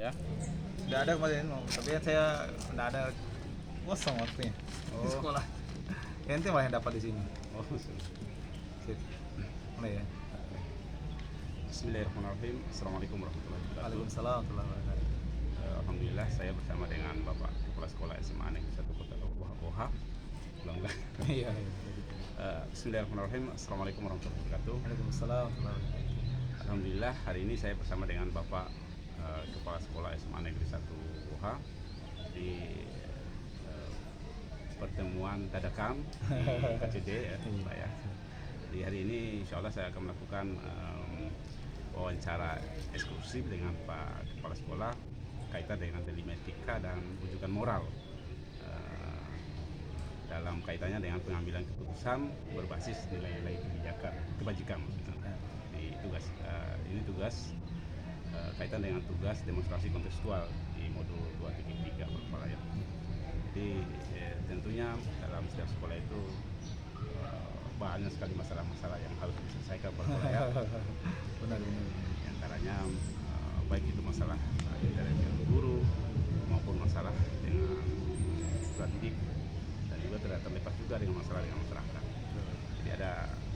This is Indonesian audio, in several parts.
ya. Udah ada kemarin, tapi kan saya nggak ada, kosong waktunya di sekolah. Ente malah yang dapat di sini. Oh, Sip. Mulai ya. Bismillahirrahmanirrahim. Assalamualaikum warahmatullahi wabarakatuh. Waalaikumsalam warahmatullahi wabarakatuh. Alhamdulillah saya bersama dengan Bapak Kepala Sekolah SMA Negeri 1 Kota Boha. Ulang-ulang. Iya. Bismillahirrahmanirrahim. Assalamualaikum warahmatullahi wabarakatuh. Waalaikumsalam warahmatullahi wabarakatuh. Alhamdulillah hari ini saya bersama dengan Bapak Kepala Sekolah SMA Negeri 1 Boha di pertemuan dadakan di KCD ya, Pak ya. Di hari ini insya Allah saya akan melakukan wawancara eksklusif dengan Pak Kepala Sekolah kaitan dengan dilematika dan rujukan moral dalam kaitannya dengan pengambilan keputusan berbasis nilai-nilai kebajikan maksudnya. Di tugas ini tugas kaitan dengan tugas demonstrasi kontekstual di modul 2.3 Bapak ya. Jadi tentunya dalam setiap sekolah itu banyak sekali masalah-masalah yang harus diselesaikan Bapak ya. Benar. Di antaranya baik itu masalah interaksi dengan guru maupun masalah dengan siswa didik, dan juga tidak terlepas juga dengan masalah dengan masyarakat. Jadi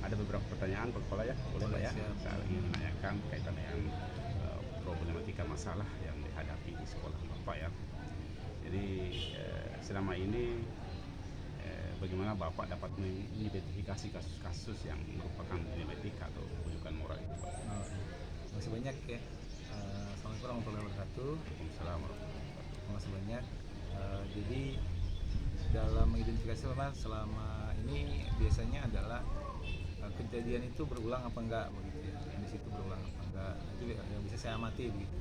ada beberapa pertanyaan Pak Kepala ya, boleh Pak ya? Saya ingin menanyakan kaitan dengan problematika masalah yang dihadapi di sekolah Bapak ya. Jadi selama ini bagaimana Bapak dapat mengidentifikasi kasus-kasus yang merupakan dilematika atau rujukan moral itu Pak? Masih banyak ya. Assalamualaikum warahmatullahi wabarakatuh. Waalaikumsalam warahmatullahi wabarakatuh. Masih banyak. Jadi dalam mengidentifikasi selama ini biasanya adalah kejadian itu berulang apa enggak begitu ya. Di situ berulang apa enggak. Itu yang bisa saya amati begitu.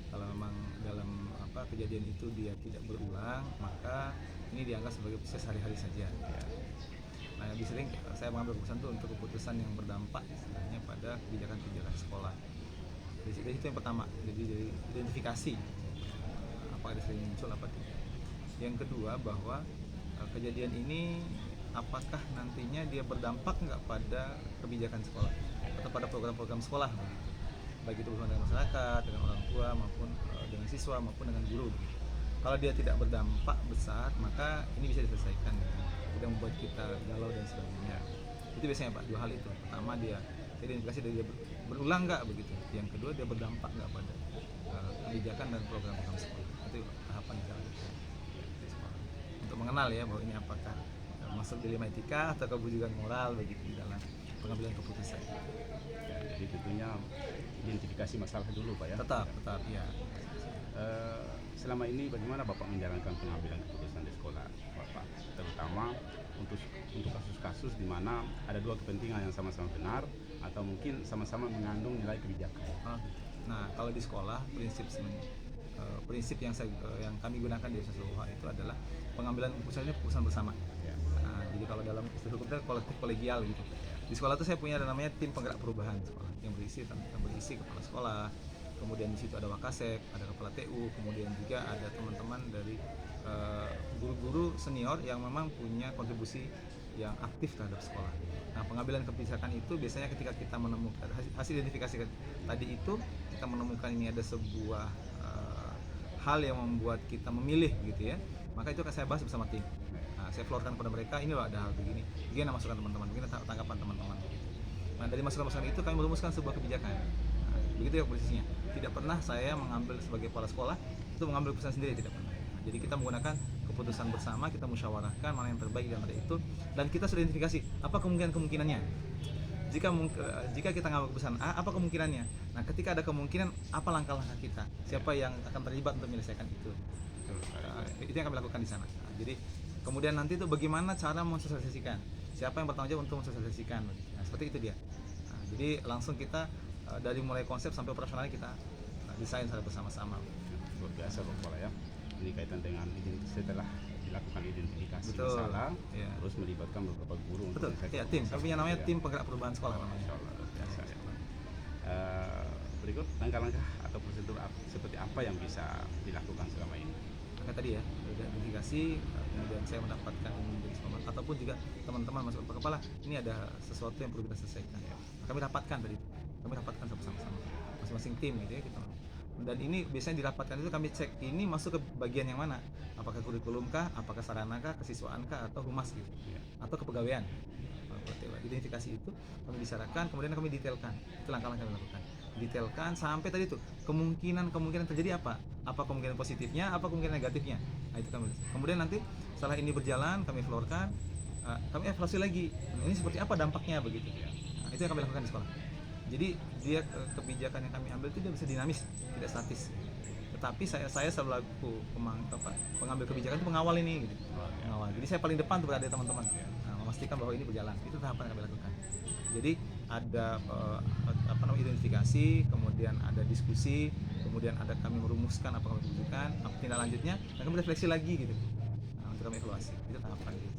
Kalau memang dalam kejadian itu dia tidak berulang, maka ini dianggap sebagai proses hari-hari saja ya. Nah, lebih sering saya mengambil keputusan itu untuk keputusan yang berdampak istilahnya pada kebijakan-kebijakan sekolah. Jadi itu yang pertama, jadi dari identifikasi apakah ada sering muncul apa tidak. Yang kedua bahwa kejadian ini apakah nantinya dia berdampak nggak pada kebijakan sekolah atau pada program-program sekolah begitu. Baik itu bersama dengan masyarakat, dengan orang tua maupun dengan siswa maupun dengan guru. Kalau dia tidak berdampak besar, maka ini bisa diselesaikan, tidak membuat kita galau dan sebagainya. Itu biasanya Pak, dua hal itu. Pertama dia identifikasi dari dia berulang nggak begitu. Yang kedua dia berdampak nggak pada kebijakan dan program-program sekolah. Itu tahapan jalan di sekolah. Untuk mengenal ya bahwa ini apakah masuk dilematika atau kebujukan moral begitu dalam pengambilan keputusan. Jadi tentunya identifikasi masalah dulu Pak ya. Tetap ya. Selama ini bagaimana Bapak menjalankan pengambilan keputusan di sekolah Bapak, terutama untuk kasus-kasus di mana ada dua kepentingan yang sama-sama benar atau mungkin sama-sama mengandung nilai kebijakan. Nah, kalau di sekolah prinsip yang kami gunakan di SSOH itu adalah pengambilan keputusan bersama. Ya. Nah, jadi kalau dalam istilah hukum itu kolektif kolegial gitu. Di sekolah itu saya punya namanya tim penggerak perubahan sekolah yang berisi kepala sekolah, kemudian di situ ada wakasek, ada kepala TU, kemudian juga ada teman-teman dari guru-guru senior yang memang punya kontribusi yang aktif terhadap sekolah. Nah, pengambilan kebijakan itu biasanya ketika kita menemukan hasil identifikasi tadi itu, kita menemukan ini ada sebuah hal yang membuat kita memilih gitu ya, maka itu akan saya bahas bersama tim. Nah, saya florkan kepada mereka, ini loh ada hal begini, begini masukan teman-teman, begini tanggapan teman-teman. Nah, dari masukan-masukan itu kami merumuskan sebuah kebijakan. Nah, begitu ya posisinya. Tidak pernah saya mengambil sebagai kepala sekolah itu mengambil keputusan sendiri, tidak pernah. Jadi kita menggunakan keputusan bersama, kita musyawarahkan mana yang terbaik dari itu, dan kita sudah identifikasi apa kemungkinannya. Jika kita ngambil keputusan A, apa kemungkinannya? Nah, ketika ada kemungkinan, apa langkah-langkah kita? Siapa yang akan terlibat untuk menyelesaikan itu? Itu yang kami lakukan di sana. Nah, jadi kemudian nanti itu bagaimana cara mensosialisasikan? Siapa yang bertanggung jawab untuk mensosialisasikan? Nah, seperti itu dia. Nah, jadi langsung kita dari mulai konsep sampai operasionalnya kita desain secara bersama-sama. Luar biasa Pak Kepala ya. Ini kaitan dengan setelah dilakukan identifikasi Betul, masalah, ya. Terus melibatkan beberapa guru. Betul, ya tim. Kami punya namanya tim penggerak perubahan sekolah namanya. Insya Allah, luar biasa ya. Berikut langkah-langkah atau prosedur seperti apa yang bisa dilakukan selama ini? Maka tadi ya, sudah identifikasi, kemudian saya mendapatkan dari sekolah ataupun juga teman-teman masuk Pak Kepala, ini ada sesuatu yang perlu kita selesaikan. Nah, kami rapatkan tadi, kami rapatkan sama-sama masing-masing tim gitu ya, kita Dan ini biasanya dirapatkan itu kami cek ini masuk ke bagian yang mana, apakah kurikulum kah, apakah sarana kah, kesiswaan kah, atau humas gitu, Ya. atau kepegawaian. Identifikasi itu kami bicarakan, kemudian kami detailkan. Itu langkah-langkah yang kami lakukan. Detailkan sampai tadi tuh kemungkinan terjadi apa kemungkinan positifnya, apa kemungkinan negatifnya. Nah, itu kami. Kemudian nanti setelah ini berjalan kami florkan, kami evaluasi lagi. Ini seperti apa dampaknya begitu. Nah, itu yang kami lakukan di sekolah. Jadi dia kebijakan yang kami ambil itu dia bisa dinamis, tidak statis. Tetapi saya selaku pengambil kebijakan itu pengawal ini gitu. Pengawal. Jadi saya paling depan tuh berada teman-teman. Nah, memastikan bahwa ini berjalan. Itu tahapan yang kami lakukan. Jadi ada identifikasi, kemudian ada diskusi, kemudian ada kami merumuskan apa yang kami butuhkan, apa tindak lanjutnya, dan kemudian refleksi lagi gitu. Nah, untuk kami evaluasi. Itu tahapan gitu.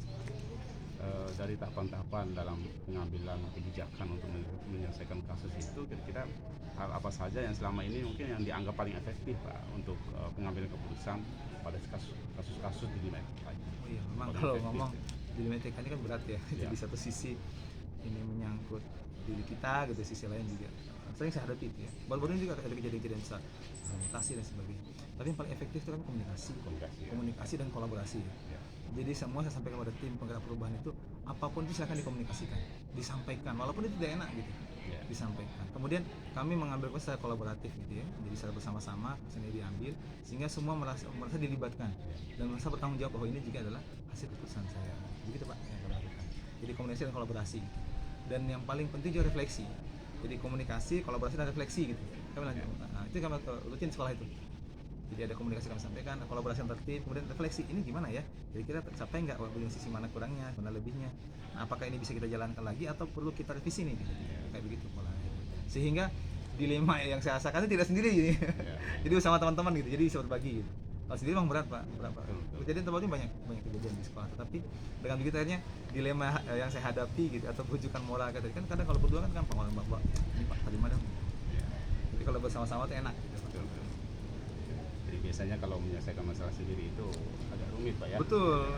Dari tahapan-tahapan dalam pengambilan kebijakan untuk menyelesaikan kasus itu, kira-kira hal apa saja yang selama ini mungkin yang dianggap paling efektif Pak untuk pengambilan keputusan pada kasus-kasus di Lima Etika? Oh iya, memang Paling kalau efektif ngomong gitu. di Lima Etika ini kan berat ya. Ya. Di satu sisi ini menyangkut diri kita, gitu, sisi lain juga sering saya hadapi itu ya. Baru-baru ini juga ada kejadian-kejadian besar, mutasi dan sebagainya. Tapi yang paling efektif itu kan komunikasi dan kolaborasi. Ya. Jadi semua saya sampaikan kepada tim penggerak perubahan itu, apapun itu silakan dikomunikasikan, disampaikan, walaupun itu tidak enak gitu, Ya. disampaikan. Kemudian kami mengambil secara kolaboratif gitu ya, jadi secara bersama-sama keputusan diambil, sehingga semua merasa dilibatkan dan merasa bertanggung jawab bahwa ini juga adalah hasil keputusan saya. Begitu Pak yang kami lakukan. Jadi komunikasi dan kolaborasi. Dan yang paling penting juga refleksi. Jadi komunikasi, kolaborasi dan refleksi gitu. Kami lanjut. Nah, itu kami rutin sekolah itu. Jadi ada komunikasi kami sampaikan, kolaborasi yang tertib, kemudian refleksi ini gimana ya? Jadi kita tercapai nggak? Di sisi mana kurangnya, mana lebihnya? Nah, apakah ini bisa kita jalankan lagi atau perlu kita revisi nih? Gitu. Kayak begitu polanya. Sehingga dilema yang saya rasakan itu tidak sendiri jadi. Jadi bersama teman-teman gitu. Jadi bisa berbagi gitu. Kalau sendiri memang berat Pak, berapa? Kejadian tempatnya banyak kejadian di sekolah. Tetapi dengan begitu akhirnya dilema yang saya hadapi gitu atau rujukan moral gitu. Kan kadang kalau berdua kan pengalaman Bapak, ini Pak tadi mana? Jadi kalau bersama-sama itu enak gitu. Betul. Jadi biasanya kalau menyelesaikan masalah sendiri itu agak rumit Pak ya. Betul.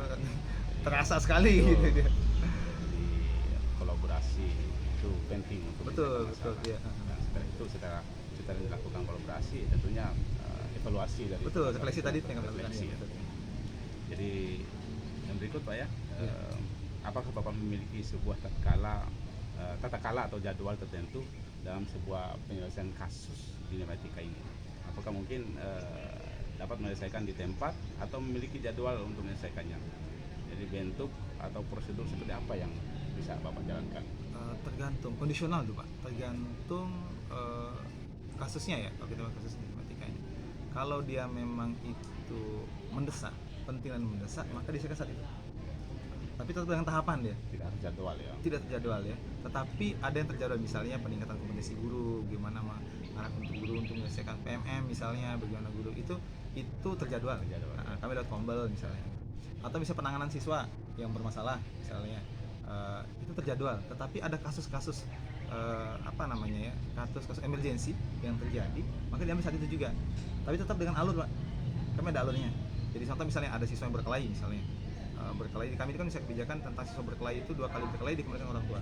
Terasa sekali Betul. gitu dia. Jadi kolaborasi itu penting untuk Betul, menyelesaikan masalah. iya. Nah, setelah kita dilakukan kolaborasi, tentunya evaluasi dari Betul, masalah refleksi itu, tadi yang kami lakukan refleksi ya. ya. Jadi yang berikut Pak ya, Iya. apakah Bapak memiliki sebuah tata kala atau jadwal tertentu dalam sebuah penyelesaian kasus di Lima Etika ini? Apakah mungkin dapat menyelesaikan di tempat atau memiliki jadwal untuk menyelesaikannya? Jadi bentuk atau prosedur seperti apa yang bisa Bapak jalankan? Tergantung, kondisional tuh Pak, tergantung kasusnya ya. Kalau kita bahas kasus matematika ini, kalau dia memang itu mendesak, penting dan mendesak, maka diselesaikan saat itu. Tapi tetap dengan tahapan dia, Tidak harus jadwal ya. tidak terjadwal ya. Tetapi ada yang terjadwal, misalnya peningkatan kompetensi guru, gimana mengarahkan untuk guru untuk menyelesaikan PMM misalnya, bagaimana guru itu terjadwal. Terjadwal. Nah, kami lewat Kombel misalnya, atau bisa penanganan siswa yang bermasalah misalnya. Itu terjadwal, tetapi ada kasus-kasus kasus-kasus emergensi yang terjadi, maka diambil saat itu juga, tapi tetap dengan alur Pak. Kami ada alurnya. Jadi contoh misalnya ada siswa yang berkelahi misalnya, berkelahi, kami itu kan bisa kebijakan tentang siswa berkelahi itu 2 kali berkelahi dikemudian orang tua,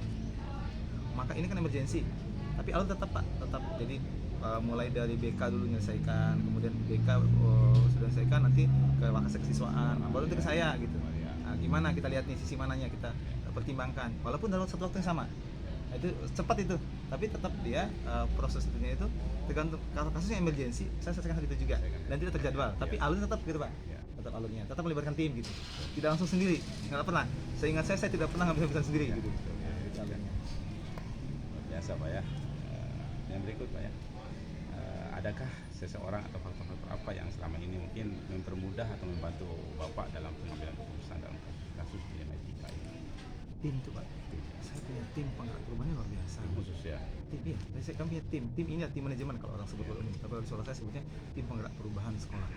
maka ini kan emergensi, tapi alur tetap Pak, tetap. Jadi mulai dari BK dulu menyelesaikan, kemudian BK sudah selesaikan, nanti ke Wakasek kesiswaan, baru nanti ke saya gitu. Nah, gimana kita lihat nih sisi mananya kita pertimbangkan, walaupun dalam satu waktu yang sama. Nah, itu cepat itu, tapi tetap dia proses itunya itu tergantung. Kalau kasusnya emergensi, saya selesaikan hal itu juga dan tidak terjadwal, tapi alurnya tetap gitu Pak, tetap alurnya, tetap melibatkan tim gitu, tidak langsung sendiri, nggak pernah. Seingat saya tidak pernah ngambil keputusan sendiri gitu. Luar biasa Pak ya. Yang berikut Pak ya, adakah seseorang atau faktor-faktor apa yang selama ini mungkin mempermudah atau membantu Bapak dalam pengambilan keputusan dalam kasus di Lima Etika ini? Tim itu Pak, saya punya tim penggerak perubahannya luar biasa. Tim khusus ya. Tim, iya, kami punya tim ini tim manajemen kalau orang sebut ini, tapi kalau di sekolah saya sebutnya tim penggerak perubahan sekolah.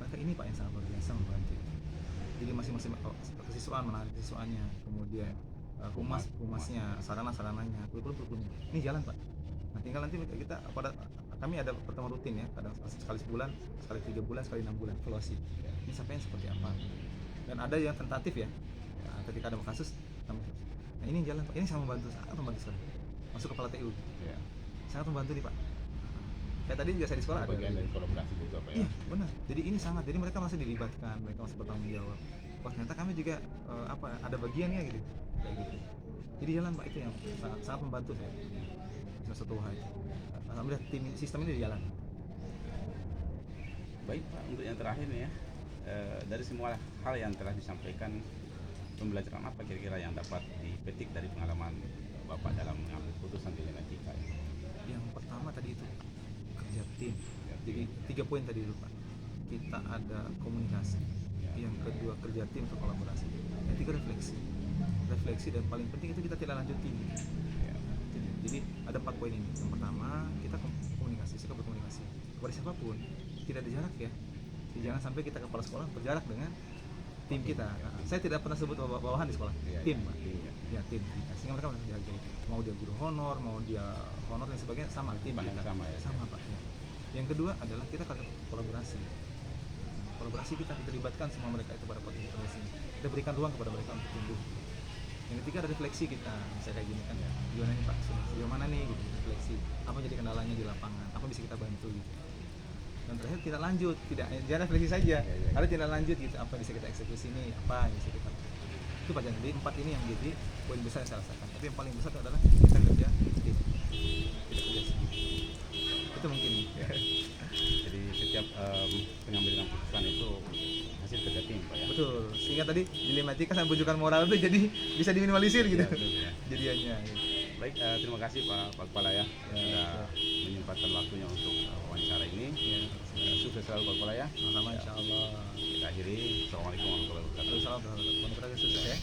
Maka ini Pak yang sangat luar biasa membantu. Jadi masing-masing kesiswaan, menarik siswaannya, kemudian humasnya, sarananya, kurikulumnya, ini jalan Pak. Nah, tinggal nanti kami ada pertemuan rutin ya, kadang sekali sebulan, sekali 3 bulan, sekali 6 bulan evaluasi. Ini sampai seperti apa? Dan ada yang tentatif ya. Nah, ketika ada kasus, nah ini jalan Pak, ini sangat membantu sekali. Masuk kepala TU, Ya. sangat membantu nih Pak. kayak tadi juga saya di sekolah ada bagian dari kolaborasi juga Pak ya. iya benar, jadi ini sangat, jadi mereka masih dilibatkan, mereka masih bertanggung jawab, wah ternyata kami juga ada bagiannya gitu, kayak gitu. Jadi jalan Pak, itu yang sangat membantu saya semester tua itu. Alhamdulillah tim sistem ini jalan. Baik Pak, untuk yang terakhir nih ya, dari semua hal yang telah disampaikan, pembelajaran apa kira-kira yang dapat dipetik dari pengalaman Bapak dalam mengambil putusan dilematika ini? Yang pertama tadi itu kerja tim, jadi 3 poin tadi itu Pak, kita ada komunikasi, yang kedua kerja tim atau kolaborasi, yang tiga refleksi dan paling penting itu kita tidak lanjutin. Ya. Jadi ada 4 poin ini. Yang pertama kita komunikasi, sikap berkomunikasi kepada siapapun, tidak ada jarak ya. Jadi jangan sampai kita kepala sekolah berjarak dengan tim kita. Nah, saya tidak pernah sebut bawahan di sekolah, tim Pak. Ya tim. Sehingga mereka menjaga, mau dia guru honor, mau dia honor dan sebagainya, sama tim Bahan yang kita. sama ya. Sama Pak. Ya. Yang kedua adalah kita kolaborasi. Kolaborasi kita libatkan semua mereka itu pada potensi. Kita berikan ruang kepada mereka untuk tumbuh. Yang ketiga ada refleksi kita, misalnya kayak gini kan, gimana nih Pak, sejauh mana nih gitu, refleksi, apa jadi kendalanya di lapangan, apa bisa kita bantu gitu. Dan terakhir kita lanjut, jangan refleksi saja, harus tidak lanjut gitu, apa bisa kita eksekusi nih, apa yang bisa kita, itu Pak. Jadi 4 ini yang jadi poin besar yang saya rasakan. Tapi yang paling besar itu adalah kita kerja tim, tidak kerja sendiri. Itu mungkin ya. Jadi setiap pengambilan keputusan itu hasil kerja tim Pak ya. Betul, sehingga tadi dilematika sampai bujukan moral itu jadi bisa diminimalisir gitu. Ya, betul, ya. Jadiannya gitu. Baik, terima kasih Pak Kepala ya, sudah menyempatkan waktunya untuk wawancara ini. Sukses selalu Pak Kepala ya. Sama-sama insya Allah. Kita akhiri. Assalamualaikum warahmatullahi wabarakatuh. Assalamualaikum warahmatullahi wabarakatuh. Sukses ya.